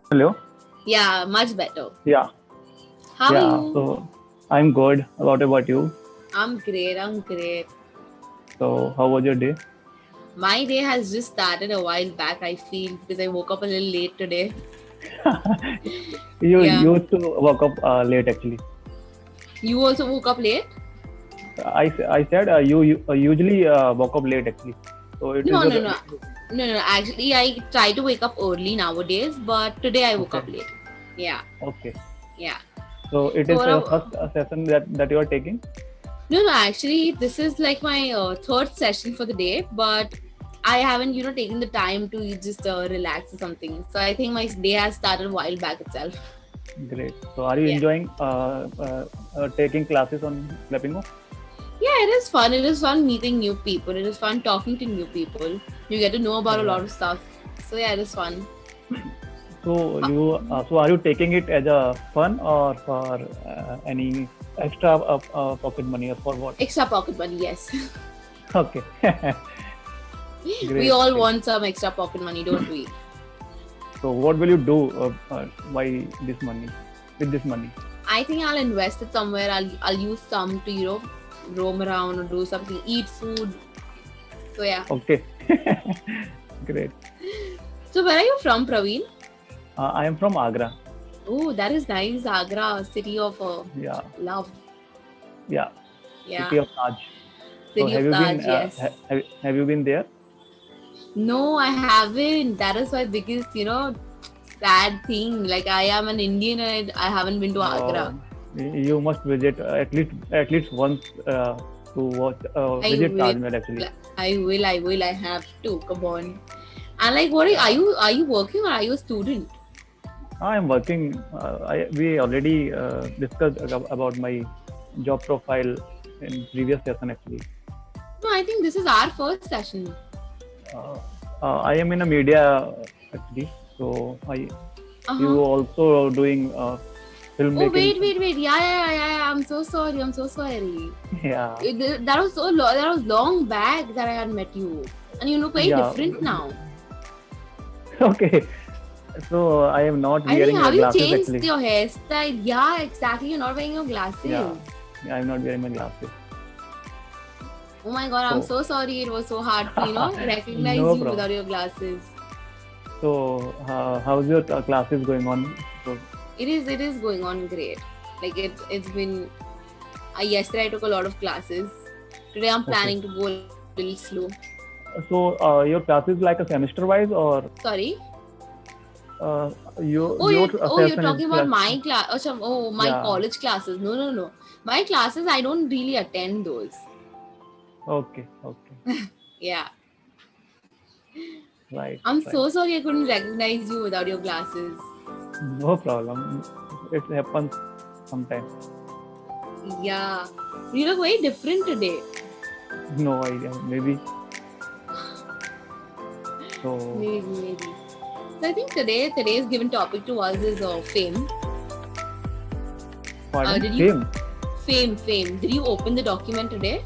Hello. Yeah, much better. Yeah. How are Yeah. you? So I'm good. What about you? I'm great. I'm great. So how was your day? My day has just started a while back, I feel, because I woke up a little late today. You Yeah. used to wake up late actually. You also woke up late? I said you usually woke up late actually. So it is No, your no, no. No, no. Actually, I try to wake up early nowadays, but today I woke okay. up late. Yeah. Okay. Yeah. So it So, is what the I, first session that you are taking. no, no. Actually, this is like my third session for the day, but I haven't, taken the time to just relax or something. So, I think my day has started a while back itself. Great. So are you Yeah. enjoying taking classes on Flappingo? Yeah, it is fun. It is fun meeting new people. It is fun talking to new people. You get to know about a lot Right. of stuff. So yeah, it is fun. Uh, So are you taking it as a fun or for any extra pocket money or for what? Extra pocket money, yes. Okay. We Great, all great. want some extra pocket money, don't we? So what will you do by this money? With this money? I think I'll invest it somewhere. I'll use some to roam around or do something, eat food. So yeah. Okay. Great. So where are you from, Praveen? I am from Agra. Oh, that is nice. Agra, city of Yeah, love. yeah. Yeah, City of Taj. So city of Taj. Yes. have you been there? No, I haven't. That is my biggest, sad thing. Like I am an Indian and I haven't been to Agra. You must visit at least once to watch I visit will, Taj Mahal actually. I have to. Come on. And like, what Yeah. are you working or are you a student? I am working. We already discussed about my job profile in previous session actually. No, I think this is our first session. Uh, I am in a media actually, so I Uh huh. you also doing Oh filmmaking. wait. Yeah. I'm so sorry. I'm so sorry. Yeah, That was that was long back that I had met you, and you look very yeah. different now. Okay, so I am not I think wearing have you glasses changed actually. your hairstyle? Yeah, exactly. You're not wearing your Yeah, glasses. I am not wearing my glasses. Oh my god, I'm So so sorry. It was so hard to, recognize no you problem. without your glasses. So how's your classes going on? So It is going on great. Like it's been yesterday I took a lot of classes. Today I'm okay. planning to go a little slow. So your classes like a semester wise or Sorry. uh, your You're session is talking about class? my class. My Yeah. college classes. No. My classes I don't really attend those. Okay. Okay. Yeah. Right. I'm Right. so sorry I couldn't recognize you without your glasses. No problem. It happens sometimes. Yeah. You look very different today. No idea. Maybe. So, Maybe. So I think today's given topic to us is fame. pardon? Did you Same? fame? Did you open the document today?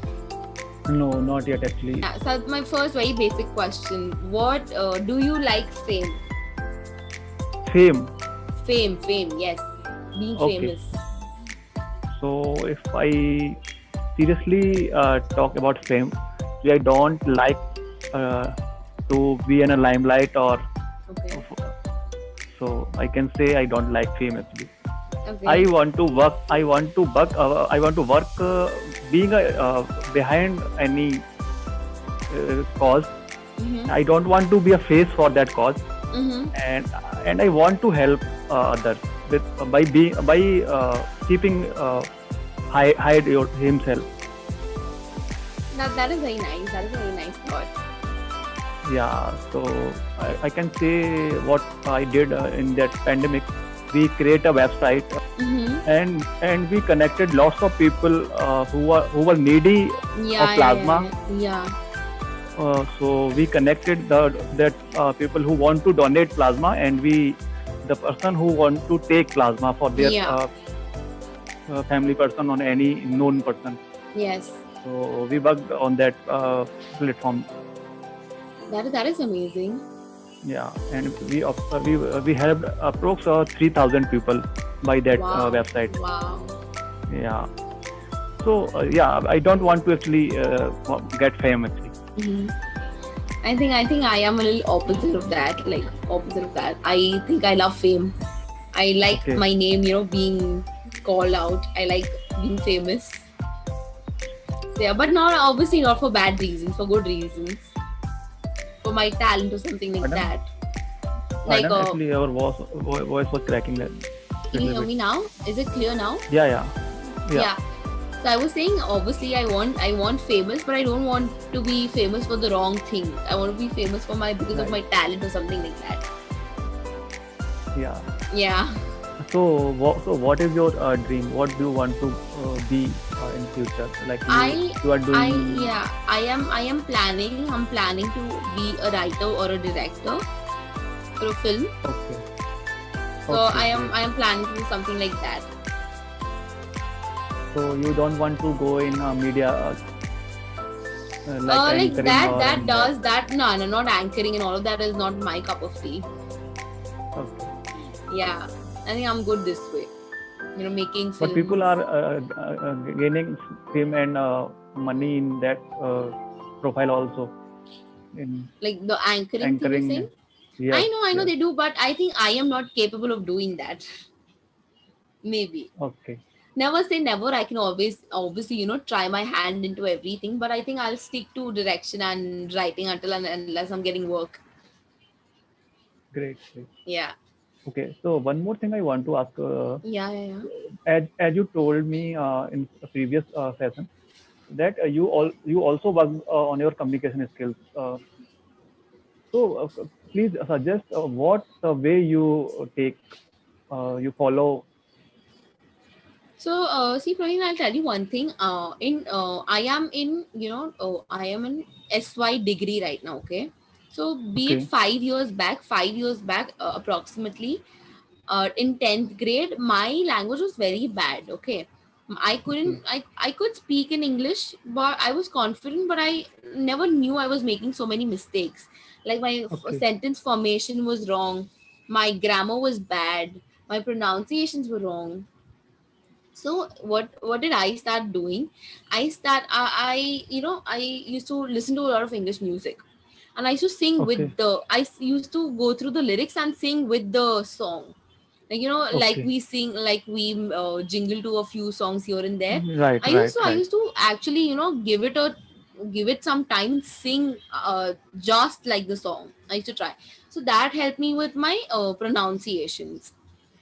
No, not yet actually. Yeah. So my first very basic question: what do you like fame? Fame. Fame. Yes, being Okay. famous. So, if I seriously talk about fame, I don't like uh, to be in a limelight or Okay. so I can say I don't like fame actually. I Okay. want to work. I want to work. I want to work being behind any cause. Mhm. I don't want to be a face for that cause, Mhm. and I want to help others with by keeping hide himself. That is very nice. That is a very nice thought. Yeah, so I can say what I did in that pandemic. We create a website Mhm. and we connected lots of people who were needy of plasma. Yeah. So we connected that people who want to donate plasma and the person who want to take plasma for their Yeah. family person or any known person. Yes. So we worked on that platform. That is amazing. Yeah, and we had approx 3,000 people by that Wow. website. Wow. Yeah. So yeah, I don't want to actually get fame actually. Mhm. I think I am a little opposite of that. Like opposite of that. I think I love fame. I like Okay. my name, being called out. I like being famous. So, yeah, but not obviously not for bad reasons, for good reasons. For my talent or something like Pardon? that. Like, Pardon? Actually, our voice was cracking a can you little hear bit. me now? Is it clear now? Yeah, yeah, yeah. Yeah. So I was saying, obviously, I want famous, but I don't want to be famous for the wrong things. I want to be famous for because of Right. my talent or something like that. Yeah. Yeah. So what is your dream? What do you want to be in future? Like I you are I doing. yeah I'm planning to be a writer or a director for a film. Okay. So Okay. I am Great. I am planning to do something like that. So you don't want to go in media like Like anchoring that or that and that. does that no, not anchoring and all of that is not my cup of tea. Okay. Yeah, I think I'm good this way. Making But films. people are gaining fame and money in that profile also in Like the anchoring thing you're saying. anchoring. Yes. I know Yes. they do, but I think I am not capable of doing that. Maybe. Okay. Never say never. I can always obviously try my hand into everything, but I think I'll stick to direction and writing unless I'm getting work. Great. Great. Yeah. Okay. So one more thing I want to ask. Yeah, yeah, yeah. As you told me in a previous session that you also work on your communication skills. So please suggest what way you take you follow. So, see, Praveen, I'll tell you one thing. I am in, I am in SY degree right now. Okay, so be it Okay. 5 years back, approximately, in 10th grade, my language was very bad. Okay, I Okay. couldn't, I could speak in English, but I was confident, but I never knew I was making so many mistakes. Like my Okay. sentence formation was wrong, my grammar was bad, my pronunciations were wrong. So what did I start doing? I I used to listen to a lot of English music, and I used to sing with Okay. used to go through the lyrics and sing with the song, like like Okay. we sing, like we jingle to a few songs here and there. Right. Right. I Right. used to actually give it some time and sing just like the song. I used to try. So that helped me with my pronunciations.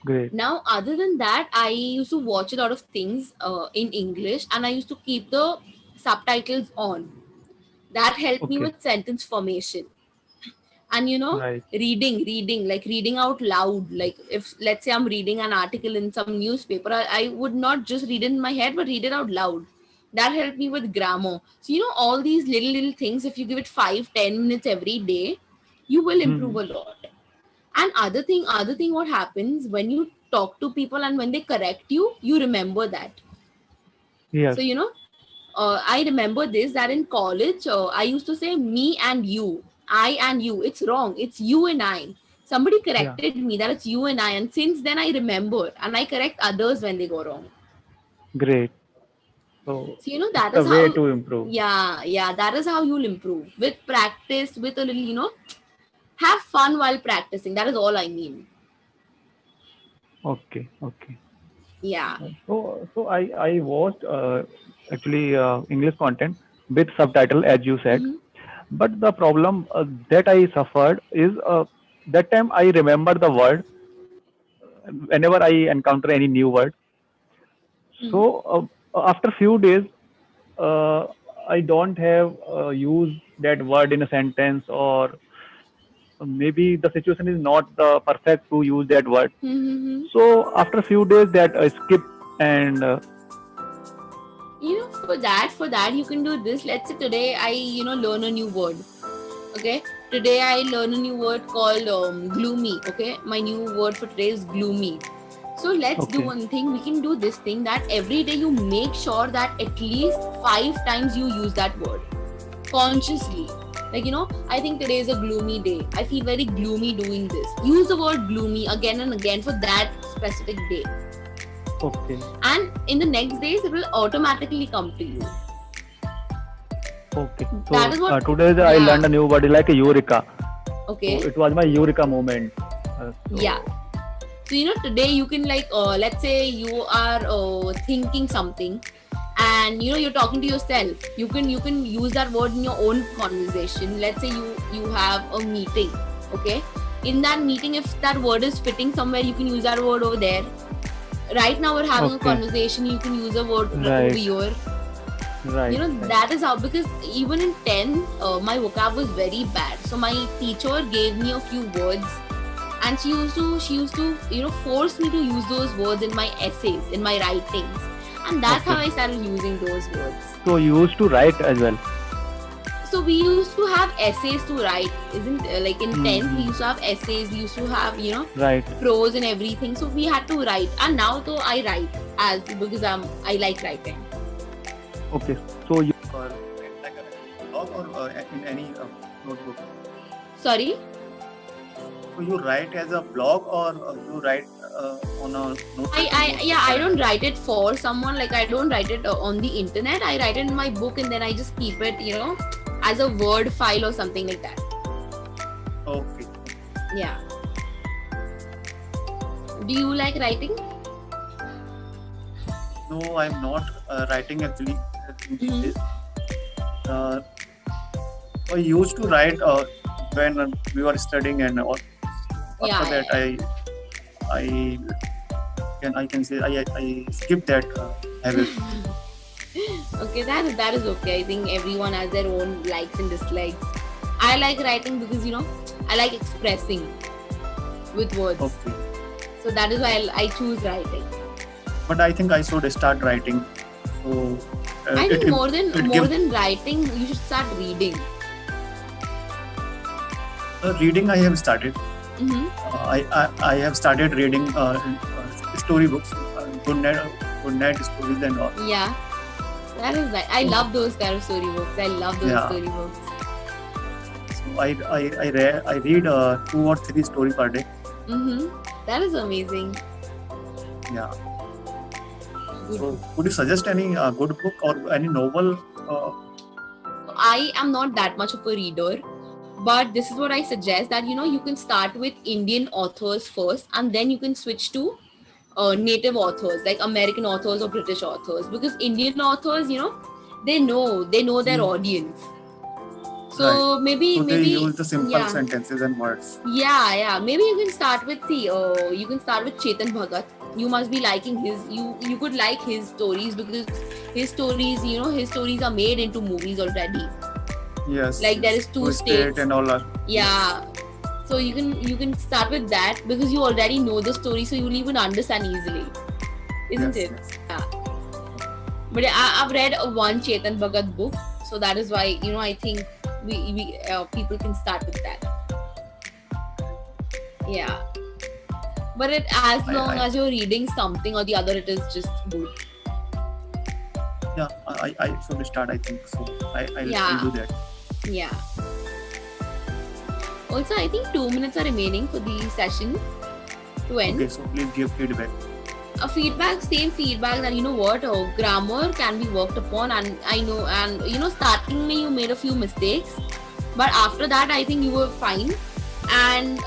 Great. Now, other than that, I used to watch a lot of things in English, and I used to keep the subtitles on. That helped me Okay. with sentence formation. And Right. reading, like reading out loud. Like if let's say I'm reading an article in some newspaper, I would not just read it in my head, but read it out loud. That helped me with grammar. So all these little things, if you give it 5-10 minutes every day, you will improve Hmm. a lot. And other thing what happens when you talk to people and when they correct you, you remember that. Yes. So I remember this, that in college, I used to say me and you, I and you. It's wrong, it's you and I. Somebody Yeah. corrected me that it's you and I, and since then I remember and I correct others when they go wrong. Great. So So it's that a is way how. to improve. Yeah, that is how you'll improve, with practice, with a little, have fun while practicing. That is all I mean. Okay. Okay. Yeah. So I watched actually English content with subtitle as you said. Hmm. But the problem that I suffered is that time I remember the word whenever I encounter any new word. So after few days, uh, I don't have used that word in a sentence, or maybe the situation is not the perfect to use that word. Mm-hmm. So after few days, that I skip and For that you can do this. Let's say today I learn a new word. Okay, today I learn a new word called gloomy. Okay, my new word for today is gloomy. So let's do okay, one thing. We can do this thing, that every day you make sure that at least 5 times you use that word consciously. Like, I think today is a gloomy day. I feel very gloomy doing this. Use the word gloomy again and again for that specific day. Okay. And in the next days, it will automatically come to you. Okay. So That is what- today I yeah. learned a new word like a eureka. Okay. So it was my eureka moment. Yeah. So today you can let's say you are thinking something, and you're talking to yourself. You can use that word in your own conversation. Let's say you have a meeting. Okay. In that meeting, if that word is fitting somewhere, you can use that word over there. Right now we're having a Okay. conversation. You can use a word Right. over here. Right. right. That is how, because even in 10 my vocab was very bad, so my teacher gave me a few words, and she used to force me to use those words in my essays, in my writings, and that's how Okay. I started using those words. So you used to write as well. So we used to have essays to write, isn't like in 10th we Mhm. used to have essays, we used to have Right. prose and everything, so we had to write. And now though I write because I like writing. Okay. So you Or like a blog or in any notebook. Sorry. So you write as a blog or you write on a notebook? I don't write it for someone, like I don't write it on the internet. I write it in my book, and then I just keep it as a word file or something like that. Okay. Yeah. Do you like writing? No, I'm not writing actually. These Mhm. days. I used to write when we were studying, and after Yeah, that I can say I skipped that habit. Okay, that is okay. I think everyone has their own likes and dislikes. I like writing because I like expressing with words. Okay. So that is why I choose writing. But I think I should start writing. So I think more gives- than writing, you should start reading. reading I have started. Mm-hmm. I have started reading storybooks, good night stories and all. Yeah, that is nice. I love those kind of storybooks. I love those Yeah. storybooks. So I read 2 or 3 story per day. Mm-hmm. That is amazing. Yeah. Good. So could you suggest any good book or any novel? I am not that much of a reader, but this is what I suggest, that you can start with Indian authors first, and then you can switch to native authors like American authors or British authors, because Indian authors, they know their Hmm. audience. So Right. maybe So they maybe use the simple yeah. sentences and words. Yeah. Maybe you can start with Chetan Bhagat. You must be liking his. You could like his stories, because his stories are made into movies already. Yes. Like there is two Two states. and all are. Yeah. So you can start with that, because you already know the story, so you'll even understand easily, isn't Yes, it? yes. Yeah. But I've read one Chetan Bhagat book, so that is why I think we people can start with that. Yeah. But as long as you're reading something or the other, it is just good. Yeah, I should start. I think so. I'll Yeah. do that. Yeah. Also, I think 2 minutes are remaining for the session to end. Okay, so please give feedback. Same feedback that grammar can be worked upon, and I know, and starting you made a few mistakes, but after that I think you were fine. And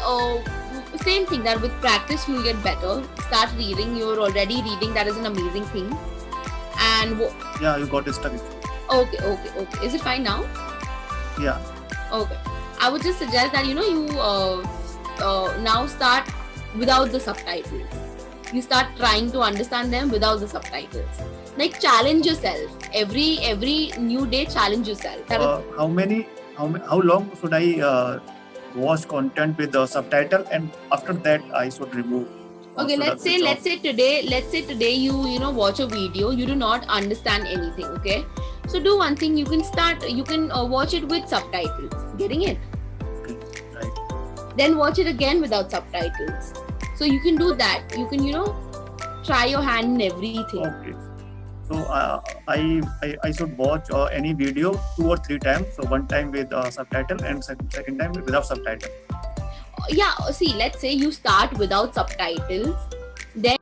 same thing, that with practice you'll get better. Start reading. You're already reading. That is an amazing thing. And Yeah, you got stuck. okay. Is it fine now? Yeah. Okay. I would just suggest that you now start without the subtitles. You start trying to understand them without the subtitles. Like, challenge yourself. Every new day, challenge yourself. That is, How long should I watch content with the subtitle, and after that I should remove? or okay, should I let's switch off? say today you watch a video, you do not understand anything. Okay, so do one thing. You can watch it with subtitles. Getting it? Okay, right. Then watch it again without subtitles. So you can do that. You can try your hand in everything. Okay. So I should watch any video 2 or 3 times. So one time with subtitle and second time without subtitle. Yeah, see, let's say you start without subtitles, then